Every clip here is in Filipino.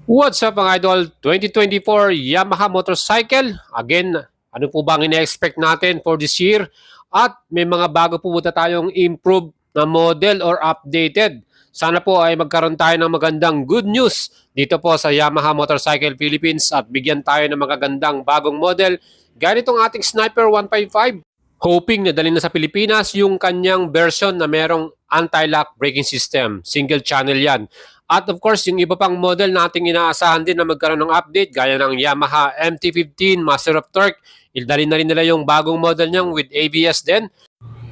What's up mga idol? 2024 Yamaha motorcycle. Again, ano po bang ina-expect natin for this year? At may mga bago po ba tayong improve na model or updated? Sana po ay magkaroon tayo ng magandang good news dito po sa Yamaha Motorcycle Philippines at bigyan tayo ng magagandang bagong model. Ganitong ating Sniper 155. Hoping na dalhin na sa Pilipinas yung kanyang version na merong anti-lock braking system. Single channel yan. At of course, yung iba pang model nating inaasahan din na magkaroon ng update gaya ng Yamaha MT-15 Master of Torque. Idalhin na rin nila yung bagong model niyang with ABS din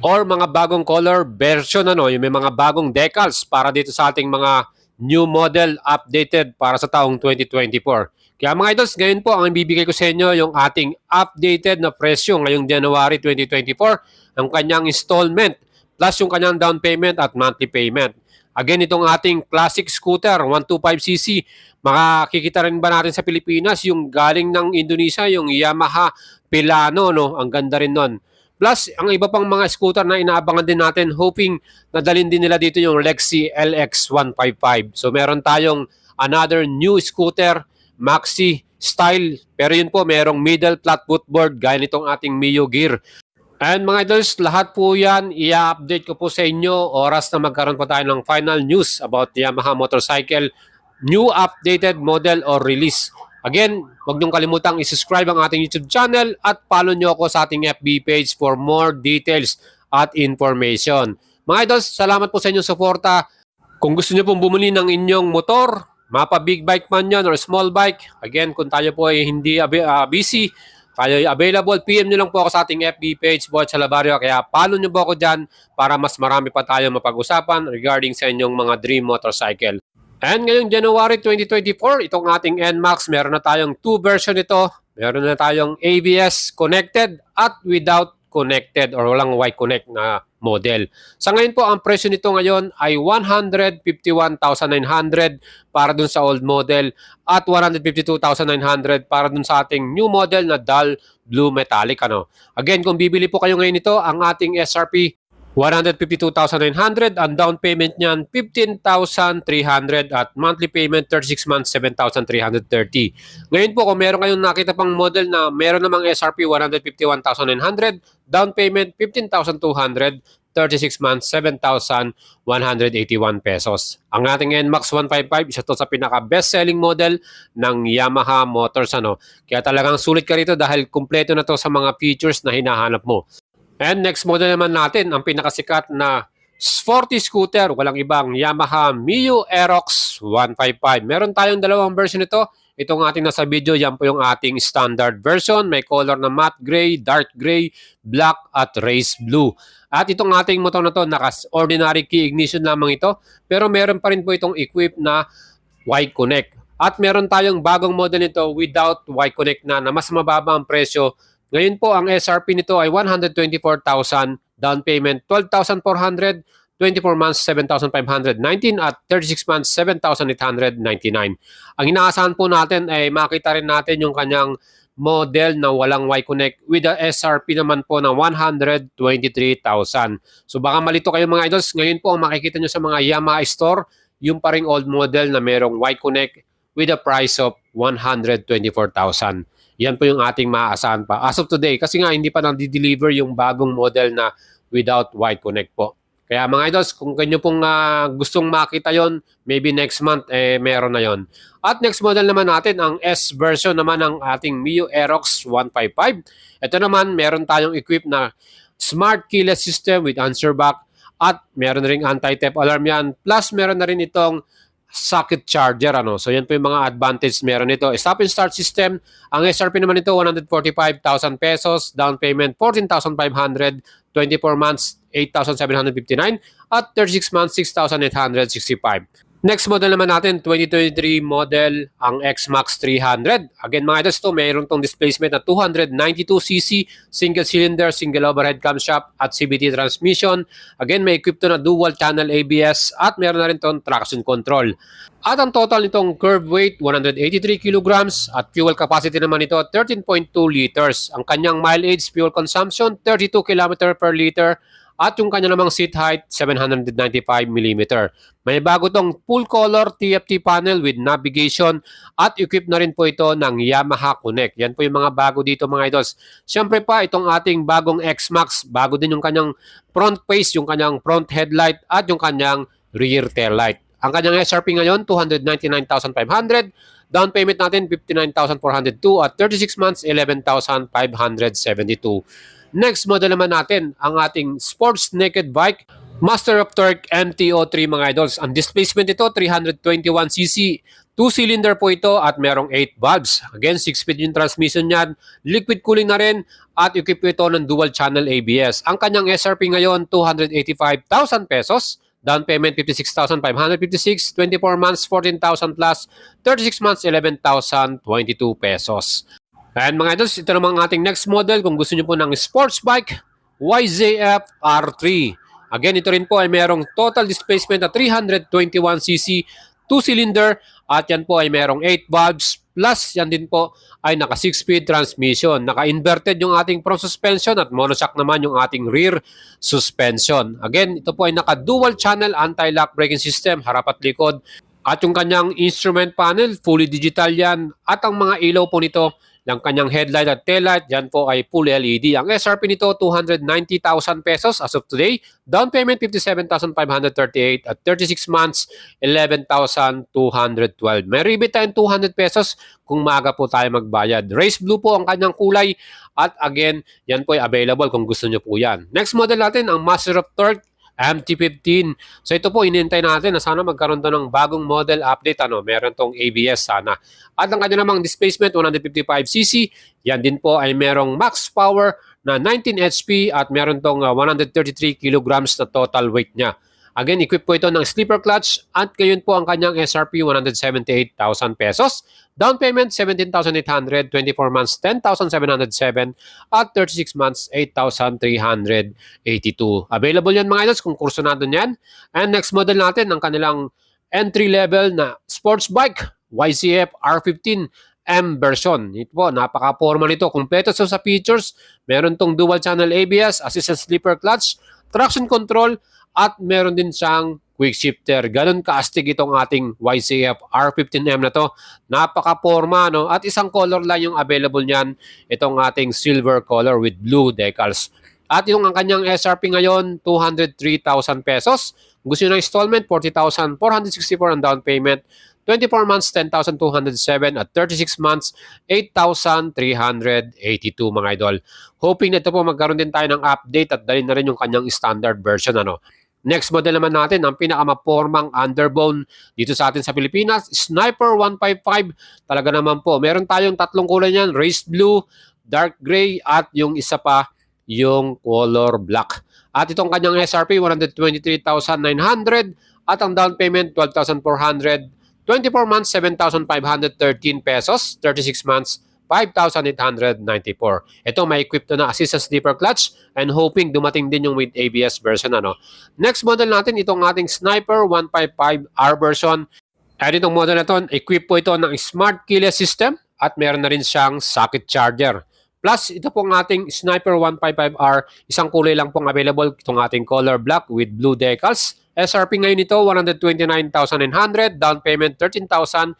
or mga bagong color version yung may mga bagong decals para dito sa ating mga new model updated para sa taong 2024. Kaya mga idols, ngayon po ang ibibigay ko sa inyo yung ating updated na presyo ngayong January 2024, ang kanyang installment plus yung kanyang down payment at monthly payment. Again, itong ating classic scooter 125cc, makikita rin ba natin sa Pilipinas yung galing ng Indonesia, yung Yamaha Pilano, no? Ang ganda rin nun. Plus, ang iba pang mga scooter na inaabangan din natin, hoping na dalhin din nila dito yung Lexi LX 155. So meron tayong another new scooter, Maxi style. Pero yun po, merong middle flat footboard gaya nitong ating Mio Gear. And mga idols, lahat po yan, i-update ko po sa inyo oras na magkaroon po tayo ng final news about Yamaha motorcycle, new updated model or release. Again, huwag niyong kalimutang i-subscribe ang ating YouTube channel at follow niyo ako sa ating FB page for more details at information. Mga idols, salamat po sa inyong suporta. Kung gusto niyo pong bumili ng inyong motor, mapa big bike man yan or small bike, again, kung tayo po ay hindi busy, tayo ay available, PM nyo lang po ako sa ating FB page, Boy Chalabario. Kaya follow nyo po ako dyan para mas marami pa tayo mapag-usapan regarding sa inyong mga dream motorcycle. And ngayong January 2024, itong ating NMAX, meron na tayong 2 version ito. Meron na tayong ABS connected at without connected or walang Y-connect na model. Sa ngayon po, ang presyo nito ngayon ay 151,900 para dun sa old model at 152,900 para dun sa ating new model na dull blue metallic. Again, kung bibili po kayo ngayon ito, ang ating SRP 152,900, ang down payment niyan 15,300 at monthly payment 36 months 7,330. Ngayon po kung meron kayong nakita pang model na meron namang SRP 151,900, down payment 15,200, 36 months 7,181 pesos. Ang ating NMAX 155, isa to sa pinaka best selling model ng Yamaha Motors Kaya talagang sulit ka rito dahil kumpleto na to sa mga features na hinahanap mo. And next model naman natin, ang pinakasikat na sporty scooter, walang ibang Yamaha Mio Aerox 155. Meron tayong dalawang version nito. Itong ating nasa video, yan po yung ating standard version. May color na matte gray, dark gray, black at race blue. At itong ating motor na to, naka-ordinary key ignition lamang ito. Pero meron pa rin po itong equipped na Y-Connect. At meron tayong bagong model nito without Y-Connect na mas mababa ang presyo. Ngayon po, ang SRP nito ay 124,000, down payment 12,400, 24 months 7,519 at 36 months 7,899. Ang inaasahan po natin ay makita rin natin yung kanyang model na walang Y-Connect with the SRP naman po ng 123,000. So baka malito kayo mga idols, ngayon po ang makikita nyo sa mga Yamaha store, yung paring old model na merong Y-Connect with a price of 124,000. Yan po yung ating maaasahan pa as of today kasi nga hindi pa nang-deliver yung bagong model na without Y-Connect po. Kaya mga idols, kung kanyo pong gustong makita yon, maybe next month meron na yon. At next model naman natin, ang S version naman ng ating Mio Aerox 155. Ito naman, meron tayong equipped na smart keyless system with answer back at meron ring anti-theft alarm yan. Plus meron na rin itong socket charger. So yan po yung mga advantage meron nito. Stop and start system. Ang SRP naman nito 145,000 pesos, down payment 14,500, 24 months 8,759 at 36 months 6,865. Next model naman natin, 2023 model, ang X-Max 300. Again mga idols, mayroon tong displacement na 292cc, single cylinder, single overhead camshaft at CVT transmission. Again, may equipped to na dual channel ABS at meron na rin tong traction control. At ang total nitong curb weight, 183 kilograms at fuel capacity naman ito, 13.2 liters. Ang kanyang mileage fuel consumption, 32 km per liter At yung kanya namang seat height, 795mm. May bago tong full color TFT panel with navigation at equipped na rin po ito ng Yamaha Connect. Yan po yung mga bago dito mga idols. Siyempre pa, itong ating bagong X-Max, bago din yung kanyang front face, yung kanyang front headlight at yung kanyang rear tail light. Ang kanyang SRP ngayon, 299,500. Down payment natin, 59,402 at 36 months, 11,572. Next model naman natin, ang ating sports naked bike, Master of Torque MTO3 mga idols. Ang displacement ito, 321cc. 2-cylinder po ito at merong 8 valves. Again, 6-speed yung transmission niyan. Liquid cooling na rin at equip ito ng dual channel ABS. Ang kanyang SRP ngayon, 285,000 pesos. Down payment, 56,556. 24 months, 14,000 plus. 36 months, 11,022 pesos. And mga idols, ito namang ating next model. Kung gusto nyo po ng sports bike, YZF R3. Again, ito rin po ay merong total displacement na 321cc, 2-cylinder, at yan po ay merong 8 valves, plus yan din po ay naka 6-speed transmission. Naka-inverted yung ating front suspension at monoshock naman yung ating rear suspension. Again, ito po ay naka-dual channel anti-lock braking system, harap at likod. At yung kanyang instrument panel, fully digital yan. At ang mga ilaw po nito, ng kanyang headlight at taillight, yan po ay full LED. Ang SRP nito, 290,000 pesos as of today. Down payment, 57,538 at 36 months, 11,212. May rebate tayong 200 pesos kung maaga po tayo magbayad. Race blue po ang kanyang kulay at again, yan po ay available kung gusto nyo po yan. Next model natin, ang Master of Torque MT-15. So ito po, inintay natin na sana magkaroon to ng bagong model update. Meron tong ABS sana. At ang kanya namang displacement, 155cc. Yan din po ay merong max power na 19 HP at meron tong 133 kilograms na total weight niya. Again, equipped po ito ng sleeper clutch at ngayon po ang kanyang SRP, 178,000 pesos. Down payment, 17,800, 24 months, 10,707 at 36 months, 8,382. Available yan mga idols kung kurso natin yan. And next model natin, ang kanilang entry level na sports bike, YZF R15 M version. Ito po, napaka-forma nito. Kompleto sa features. Meron tong dual channel ABS, assistant sleeper clutch, traction control, at meron din siyang quick shifter. Ganun kaastig itong ating YZF R15M na to. Napaka-forma, no? At isang color lang yung available niyan. Itong ating silver color with blue decals. At yung ang kanyang SRP ngayon, 203,000 pesos. Gusto nyo ng installment, 40,464 ang down payment. 24 months, 10,207 at 36 months, 8,382 mga idol. Hoping na ito po magkaroon din tayo ng update at dalhin na rin yung kanyang standard version. Next model naman natin, ang pinakamapormang underbone dito sa atin sa Pilipinas, Sniper 155. Talaga naman po, meron tayong tatlong kulay niyan, race blue, dark gray, at yung isa pa, yung color black. At itong kanyang SRP, 123,900 at ang down payment, 12,400. 24 months, 7,513 pesos. 36 months, 5,894. Ito may equipped na assistant sleeper clutch and hoping dumating din yung with ABS version. Next model natin, itong ating Sniper 155R version. At itong model na ito, equipped po ito ng smart keyless system at meron na rin siyang socket charger. Plus, ito pong ating Sniper 155R, isang kulay lang pong available, itong ating color black with blue decals. SRP ngayon ito, 129,900, down payment 13,000,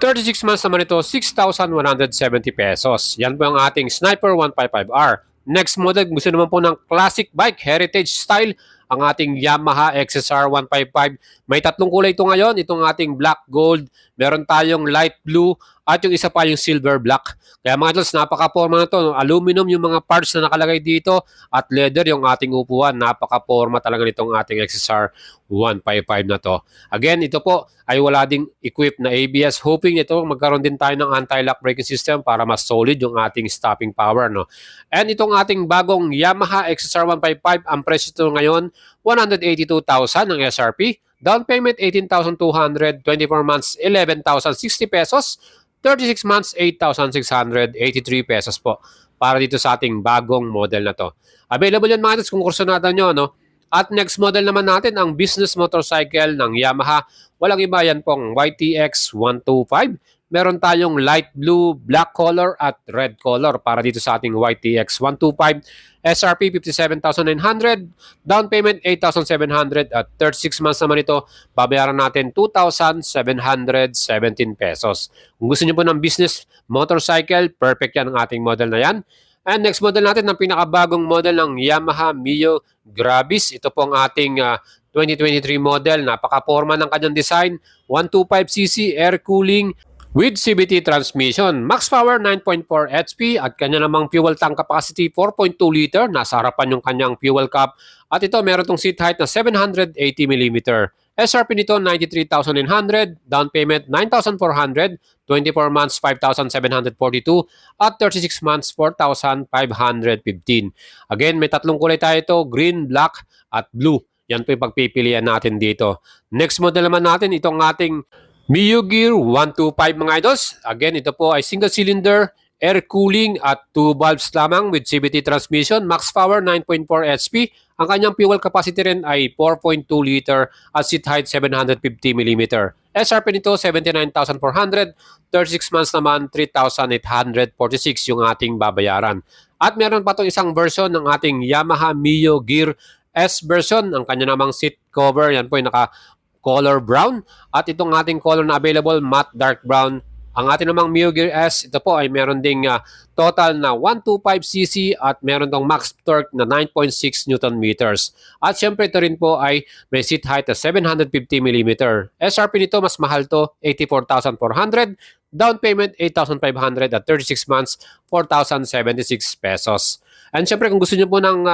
36 months naman ito, 6,170 pesos. Yan po ang ating Sniper 155R. Next model, gusto naman po ng classic bike, heritage style, ang ating Yamaha XSR 155. May tatlong kulay ito ngayon, itong ating black gold, meron tayong light blue, at yung isa pa yung silver black. Kaya mga idols, napaka-forma na to. Aluminum yung mga parts na nakalagay dito at leather yung ating upuan. Napaka-forma talaga nitong ating XSR 155 na to. Again, ito po ay wala ding equipped na ABS. Hoping ito magkaroon din tayo ng anti-lock braking system para mas solid yung ating stopping power. And itong ating bagong Yamaha XSR 155, ang presyo ito ngayon, 182,000 ang SRP. Down payment, 18,200. 24 months, 11,060 pesos. 36 months, 8,683 pesos po para dito sa ating bagong model na to. Available yan mga idols kung kurso natin nyo. At next model naman natin, ang business motorcycle ng Yamaha. Walang iba, yan pong YTX 125. meron tayong light blue, black color at red color para dito sa ating YTX 125. SRP 57,900, down payment 8,700 at 36 months naman ito, babayaran natin 2,717 pesos. Kung gusto niyo po ng business motorcycle, perfect yan ang ating model na yan. And next model natin, ang pinakabagong model ng Yamaha Mio Gravis. Ito po ang ating 2023 model. Napaka-forma ng kanyang design. 125cc air cooling with CVT transmission. Max power 9.4 HP at kanya namang fuel tank capacity 4.2 liter. Nasa harapan yung kanyang fuel cap. At ito meron tong seat height na 780mm. SRP nito 93,900, down payment 9,400, 24 months 5,742 at 36 months 4,515. Again, may tatlong kulay tayo ito, green, black at blue. Yan po yung pagpipilian natin dito. Next model naman natin, itong ating Mio Gear 125 mga idols. Again, ito po ay single cylinder, air cooling at 2 valves lamang with CVT transmission. Max power 9.4 HP. Ang kanyang fuel capacity rin ay 4.2 liter at seat height 750mm. SRP nito 79,400. 36 months naman 3,846 yung ating babayaran. At meron pa itong isang version ng ating Yamaha Mio Gear S version. Ang kanya namang seat cover, yan po yung color brown at itong ating color na available matte dark brown. Ang ating namang Mio Gear S, ito po ay meron ding total na 125cc at meron tong max torque na 9.6 Newton meters. At syempre ito rin po ay may seat height na 750mm. SRP nito mas mahal to, 84,400. Down payment 8,500 at 36 months 4,076 pesos. And syempre kung gusto niyo po ng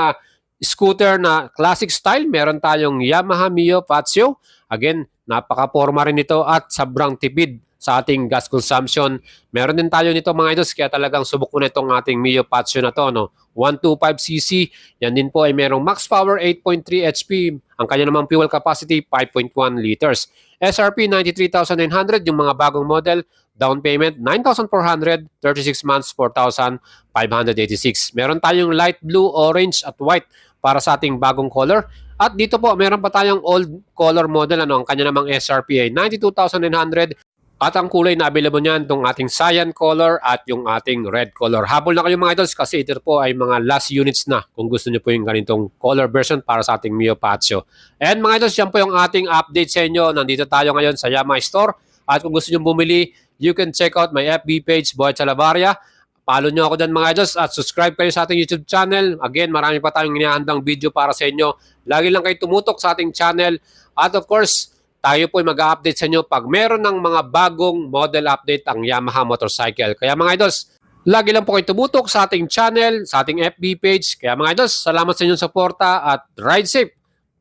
scooter na classic style, meron tayong Yamaha Mio Patio. Again, napaka-forma rin ito at sobrang tipid sa ating gas consumption. Meron din tayo nito mga idols, kaya talagang subok ko na itong ating Mio Patio na to. No? 125cc, yan din po ay merong max power 8.3 HP. Ang kanya namang fuel capacity 5.1 liters. SRP 93,900 yung mga bagong model. Down payment 9,400, 36 months 4,586. Meron tayong light blue, orange at white para sa ating bagong color. At dito po, meron pa tayong old color model. Ang kanya namang SRP ay 92,900. At ang kulay na available niyan, itong ating cyan color at yung ating red color. Habol na kayo mga idols kasi ito po ay mga last units na kung gusto niyo po yung ganitong color version para sa ating Mio Patio. And mga idols, yan po yung ating update sa inyo. Nandito tayo ngayon sa Yamaha Store. At kung gusto niyo bumili, you can check out my FB page, Boy Chalabaria. Follow nyo ako dyan mga idols at subscribe kayo sa ating YouTube channel. Again, marami pa tayong inihandang video para sa inyo. Lagi lang kayo tumutok sa ating channel. At of course, tayo po ay mag-update sa inyo pag meron ng mga bagong model update ang Yamaha motorcycle. Kaya mga idols, lagi lang po kayo tumutok sa ating channel, sa ating FB page. Kaya mga idols, salamat sa inyong suporta at ride safe.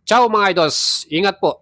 Ciao mga idols, ingat po.